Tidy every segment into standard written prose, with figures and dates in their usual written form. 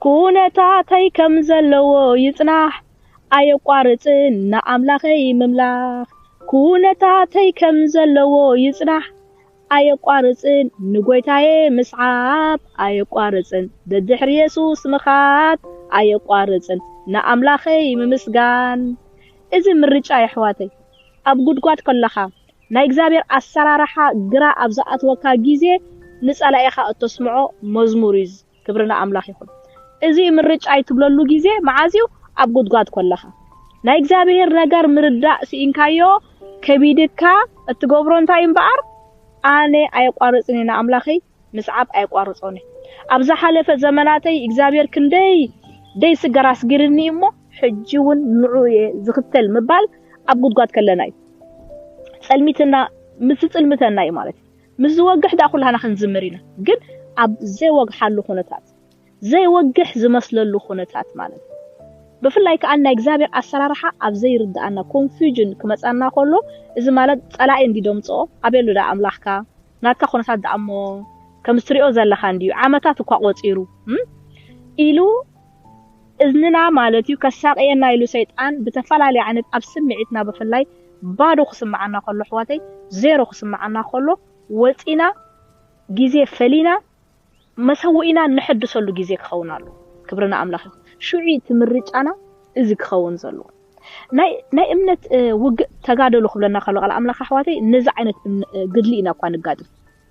كونتاتي كم زلو يصنح أيقارصن نأملاخي مملاخ كونتاتي كم زلو يصنح أيقارصن نغويتاي مسعاب أيقارصن ددحر يسوس مخات أيقارصن نأملاخي ممسغان إذا مرجع أحواتي أب غدغات كلخا ናይ እግዚአብሔር አሰራራሓ ግራ አብዛአት ወካ ጊዜ ንጸላኢኻ እተስምዖ መዝሙሪዝ ክብርና አምላኽ ይኹን እዚ ምርጫይ ትብለሉ ጊዜ ማዓዚው ኣብ ጉድጓድ ኮለኻ ናይ እግዚአብሔር ነገር ምርዳእ ሲኢንካዮ ከቢድካ እትገብሮ እንታይ እምበኣር ኣነ ኣይቋርጽኒና አምላኸይ ምስዓብ ኣይቋርጾኒ ኣብዛ ሓለፈ ዘመናተይ እግዚአብሔር ክንደይ ደይ ስገራስ ግርኒ እሞ ሕጂውን ንዑየ ዝኽተል ምባል ኣብ ጉድጓድ ከለናይ ጸልሚትና ምስጽልምተና ማለት ምዝወግሕ ዳ ኩላና ክንዝምሪና ግን ኣብ ዘይወግሓሉ ኹነታት ዘይወግሕ ዝመስለሉ ኹነታት ማለት ብፍላይ ከኣና እግዚአብሔር አሰራርሓ ኣብ ዘይርዳኣና ኮንፊውዥን ክመጻና ከሎ እዚ ማለት ጸላኢ እንዲዶምጾ ኣበሉ ዳ አምላኽካ ናትካ ኹነታት ዳእሞ ከም ስትሪኦ ዘለኻ እንዲዩ ዓመታት እኳ ቆጺሩ ኢሉ እዝንና ማለት እዩ ከሳቀየና ኢሉ ሰይጣን በተፈላለየ ዓይነት ኣብ ስምዒትና ብፍላይ ባዶ ክስማዓና ከሎ ሕዋተይ ዜሮ ክስማዓና ከሎ ወጪና ጊዜ ፈሊና መሰውኢና ንሕድሰሉ ጊዜ ክኸውናሉ ክብርና አምላኽ ሹዒ ትምርጫና እዚ ክኸውን ዘሎ ናይ እምነት ውግእ ተጋደሉ ክብለና ከሎ ቃል አምላኽ ሕዋተይ ነዚ ዓይነት ግድሊና እኳ ንጋድፍ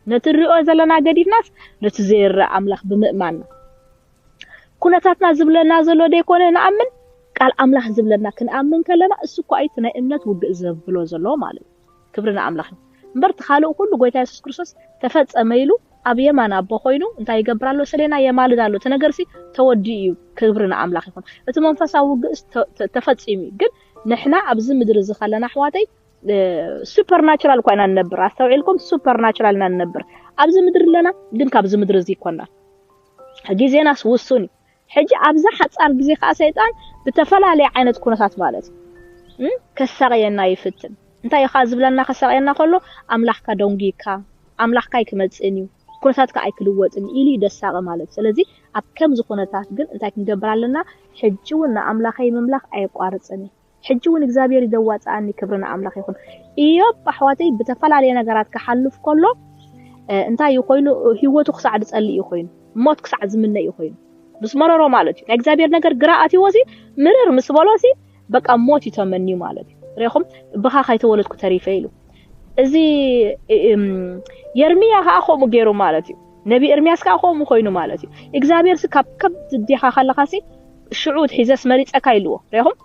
ነትሪኦ ዘለና ገዲፍናስ ነቲ ዘይረ አምላኽ ብምእማንና ኩነታትና ዝብለና ዘሎ ደይኮነ ንኣምን ቃል አምላኽ ዝብለና ክንኣምን ከለና እሱ እኮ ኣይት ናይ እምነት ውግእ ዘብሎ ዘሎ ማለት ክብርና አምላኽ እምበርት ካልእ ሁሉ ጎይታ ኢየሱስ ክርስቶስ ተፈጸመ ኢሉ ኣብ የማን ኣቦ ኮይኑ እንታይ ይገብራሎ ሰሌና የማልዳሎ ተነገርሲ ተወዲኡ ክብርና አምላኽ ይኹን እቲ መንፈሳዊ ውግእ ተፈጺሙ ግን ንሕና ኣብዚ ምድሪ ዝኸለና ሕዋተይ ሱፐርናቹራል ኮይና ነበር ኣስተውዒልኩም ሱፐርናቹራል ነበር ኣብዚ ምድሪ ለና ግን ካብዚ ምድሪ እዚ ይኮና ጊዜናስ ውሱኒ ሕጂ ኣብዛ ሓጻር ጊዜ ከዓ ሰይጣን ብተፈላለየ ዓይነት ኩነታት ማለት ከሳቀየና ይፍትን እንታይ ይኻ ዝብለና ከሳቀየና ከሎ አምላኽካ ደንጊካ አምላኽካ ይክመጽኒ ኩነታትካ ኣይክልወጥኒ ኢሊ ደሳቀ ማለት ስለዚህ ኣብ ከምዚ ኩነታት ግን እንታይ ክንገብራለና ሕጂውን አምላኻይ መምላኽ ኣይቋርጽኒ ሕጂውን እግዚአብሔር ይደዋጻኒ ክብርና አምላኽ ይኹን ኢዮብ ኣሕዋተይ ብተፈላለየ ነገራት ክሓልፍ ከሎ እንታይ ይኮይኑ ህይወቱ ክሳዕድ ጸልይ ይኮይኑ ሞት ክሳዕድ ዝምነ ይኮይኑ ብስመረሮ ማለት እዩ ናይ እግዚአብሔር ነገር ግራኣት ይወሲ ምርር ምስበሎሲ በቃ ሞት ይተመኒ ማለት እዩ ሪኹም ብኻ ካይተወለድኩ ተሪፈ ኢሉ እዚ የርሚያ ካኹም ገይሩ ማለት እዩ ነቢ ኤርሚያስ ካኹም ኮይኑ ማለት እዩ እግዚአብሔር ስካብ ከብት ዲኻ ካለኻሲ ሽዑት ሒዘስ መሪጸካ ኢልዎ ሪኹም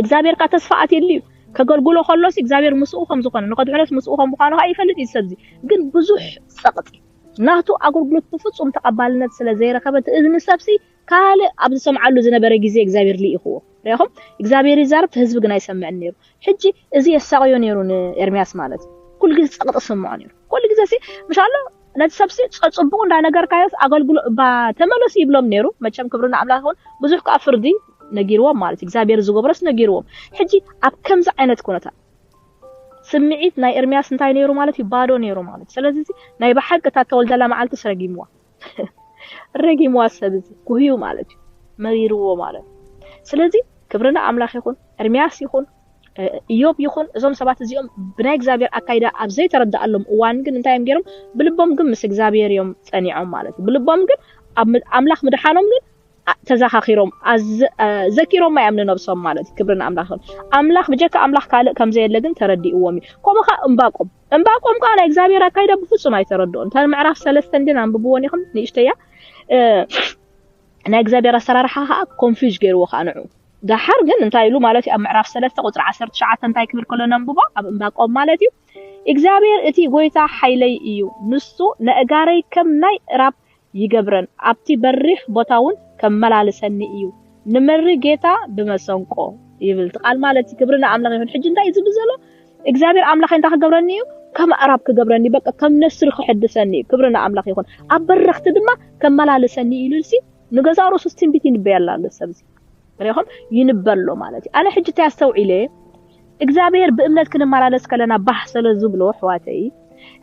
እግዚአብሔር ካ ተስፋኣት ይልዩ ከገልግሎ ከሎስ እግዚአብሔር ምስኡ ከም ዝኾነ ንቀድሕነት ምስኡ ከም ምዃኑ ይፈልጥ ይሰብዚ ግን ብዙሕ ጸቅጢ ናቱ አገልግሎት ፍጹም ተቀባልነት ስለ ዘይረከበት እዝን ሰብሲ ካለ ኣብ ሰምዓሉ ዝነበረ ጊዜ እግዚአብሔር ሊኢኽዎ ሪኹም እግዚአብሔር ይዛርብ ህዝብ ግን አይሰምዕን ነይሩ ሕጂ እዚ የሳቀዮ ነይሩ ኤርሚያስ ማለት ኩል ጊዜ ጸቅጥ ሰምዖ ነይሩ ኩል ጊዜ ምሻሎ ነቲ ሰብሲ ጽቡቕ እንዳ ነገር ካዮስ አገልግሎ ተመለሱ ይብሎም ነይሩ መቸም ክብርና አምላኽ ይኹን ብዙሕ ከ ፍርዲ ነጊርዎም ማለት እግዚአብሔር ዝገብረስ ነጊርዎም ሕጂ ኣብ ከምዚ ዓይነት ኩነታት ስምዒት ናይ ኤርሚያስ እንታይ ነይሩ ማለት ይባዶ ነይሩ ማለት ስለዚህ ናይ በሐቅታ ተወልደላ መዓልቲ ሰረጊምዋ ረጊምዋ ሰብዚ ኩህዩ ማለት መሪርዎ ማለት ስለዚህ ክብርና አምላኽ ይኹን ኤርሚያስ ይኹን ኢዮብ ይኹን እዞም ሰባት እዚኦም ብናይ እግዚአብሔር አካይዳ ኣብ ዘይተረዳኣሎም እዋን ግን እንታይም ገይሮም ብልቦም ግን ምስ እግዚአብሔር እዮም ጸኒዖም ማለት ብልቦም ግን አምላኽ ምድሓኖም ግን ተዛኻኺሮም ዘኪሮም ማያምኑ ነብሶም ማለት ክብርና አምላኽ አምላኽ በጀካ አምላኽ ካለ ከም ዘየለ ግን ተረዲእዎም ኮመኻ እምባቆም ካና እግዚአብሔር አካይዳ በፍጹም አይተረዶን ተምዕራፍ 3 እንድን አንብብዎን ይኹን ንእሽተያ ናይ እግዚአብሔር አሰራርሓ ኮንፊውዝ ገይርዎ ካንዑ ዳሓር ግን እንታይ ኢሉ ማለት ኣብ ምዕራፍ 3 ቁጥሪ 19 እንታይ ክብል ከሎ ነንብቦ ኣብ እምባቆም ማለት እዩ እግዚአብሔር እቲ ጎይታ ሓይለይ እዩ ንሱ ነእጋረይ ከም ናይ ራብ ይገብረን ኣብቲ በሪኽ ቦታውን ከመላለሰኒ እዩ ንመሪ ጌታ በመሰንቆ ይብል ቃል ማለት ክብርና አምላኽ ይሁን ሕጂ እንታይ ዝብል ዘሎ እግዚአብሔር አምላኽ እንታይ ክገብረኒ እዩ ከም አራብ ክገብረኒ በቃ ከም ነስር ክሕድሰኒ ክብርና አምላኽ ይሁን ኣብ በረኽቲ ድማ ከመላለሰኒ ኢሉሲ ንገዛሩ ሶስትን ቢት ይንበያላል ሰብዚ ሪኹም ይንበሎ ማለት ኣነ ሕጂ ተያስተውዒለ እግዚአብሔር በእምነት ክንመላለስ ከለና ባሕሰለ ዝብሎ ሕዋተይ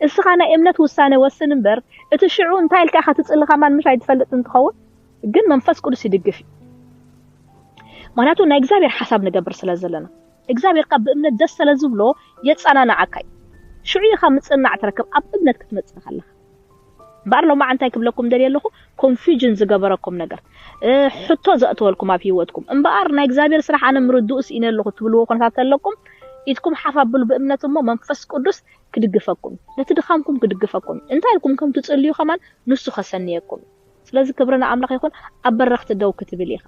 እስኻ ናይ እምነት ውሳነ ወስን እምበር እቲ ሽዑ እንታይ ልካ ክትጽልኻ ማን ምሽ ኣይትፈልጥ እንትኸውን ግን መንፈስ ቅዱስ ይድግፍ ማለቱ ናይ እግዚአብሔር ሐሳብ ንገብር ስለዘለና እግዚአብሔር ቃ በእምነት ደስ ስለዝብሎ የጻናናዓካይ ሽዑይኻ ምጽናዕ ተረከብ ኣብ እምነት ክትመጽእ ከለኻ ባርሎ ማዓንታይ ክብለኩም ደልየለኹ ኮንፊውዥን ዝገበረኩም ነገር ሕቶ ዘእተወልኩም ኣብ ህይወትኩም እምባር ናይ እግዚአብሔር ስራሕ ኣነ ምርዱስ ኢነለኹ ትብልዎ ኮንታት ኣለኩም ኢትኩም ሓፋብሉ በእምነት እሞ መንፈስ ቅዱስ ክድግፈኩም ነቲ ድኻምኩም ክድግፈኩም እንታይ ኢልኩም ከም ትጽልዩ ከማን ንሱ ከሰንየኩም ስለዚ ክብረና ኣምላኽ ይኹን ኣብ በረኽቲ ደው ክትብል ኢኻ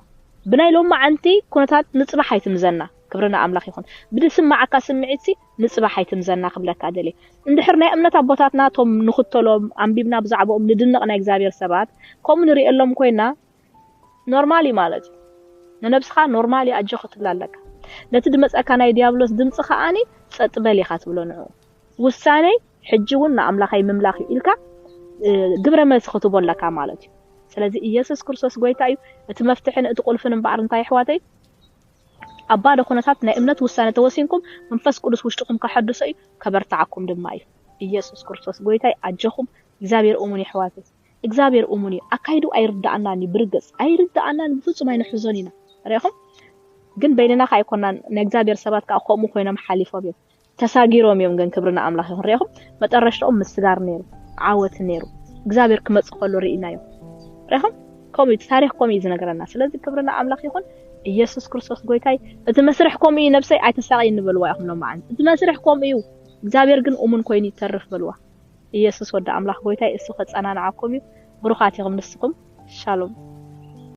ብናይ ሎም ማዓንቲ ኩነታት ንጽባሕ ኣይትምዘና ክብረና ኣምላኽ ይኹን ብድስማዓካ ስምዒትሲ ንጽባሕ ኣይትምዘና ክብለካ ደሊ እንድሕር ናይ እምነት ኣቦታትና ቶም ንኽተሎም ኣንቢብና ብዛዕባኦም ንድንቕ ናይ እግዚአብሔር ሰባት ከምኡ ንሪኤሎም ኮይና ኖርማሊ ማለት ንነብስኻ ኖርማሊ ኣጆ ክትብላለካ ነቲ ድመፀካ ናይ ዲያብሎስ ድምጽ ከኣኒ ጸጥ በል ኢኻ ትብሎ ንዑ ውሳኔ ሕጂ እውን ንኣምላኸይ ምምላኽ ኢልካ ግብረ መልሲ ክትቦለካ ማለት እዩ ስለዚ ኢየሱስ ክርስቶስ ጎይታ እዩ እቲ መፍትሕን እቲ ቁልፍን እምበኣር እንታይ ኣሕዋተይ ኣባ ደኹነታት ናይ እምነት ውሳነ ተወሲንኩም መንፈስ ቅዱስ ውሽጥኩም ከሐድሶ እዩ ከበርታዓኩም ድማ እዩ ኢየሱስ ክርስቶስ ጎይታይ ኣጀኹም እግዚአብሔር እሙን ይሕዋተይ እግዚአብሔር እሙን ኣካይዱ ኣይርዳእናኒ ብርግጽ ኣይርዳእናኒ ብፍጹም ኣይንሕዞን ኢና ሪኢኹም ግን በይንና ካይኮናን ናይ እግዚአብሔር ሰባት ካ ከምኡ ኮይኖም ሓሊፎም እዮም ተሳጊሮም እዮም ግን ክብርና ኣምላኽ ይኹን ሪኢኹም መጠረሽቶም ምስጋር ነይሩ ዓወት ነይሩ እግዚአብሔር ክመጽእ ከሎ ርኢናዮ ሪኢኹም ከምኡ ታሪኽ ከምኡ ዝነገረና ስለዚ ክብርና ኣምላኽ ይኹን ኢየሱስ ክርስቶስ ጎይታይ እቲ መስርሕ ከምኡ ነብሰይ ኣይተሳቀይ እንብልዋ ኢኹም ነው ማዓን እቲ መስርሕ ከምኡ እግዚአብሔር ግን እሙን ኮይኑ ይተርፍ በልዋ ኢየሱስ ወደ ኣምላኽ ጎይታይ እሱ ከጸናናዓኩም እዩ ብሩኻት ይኹም ንስኩም ሻሎም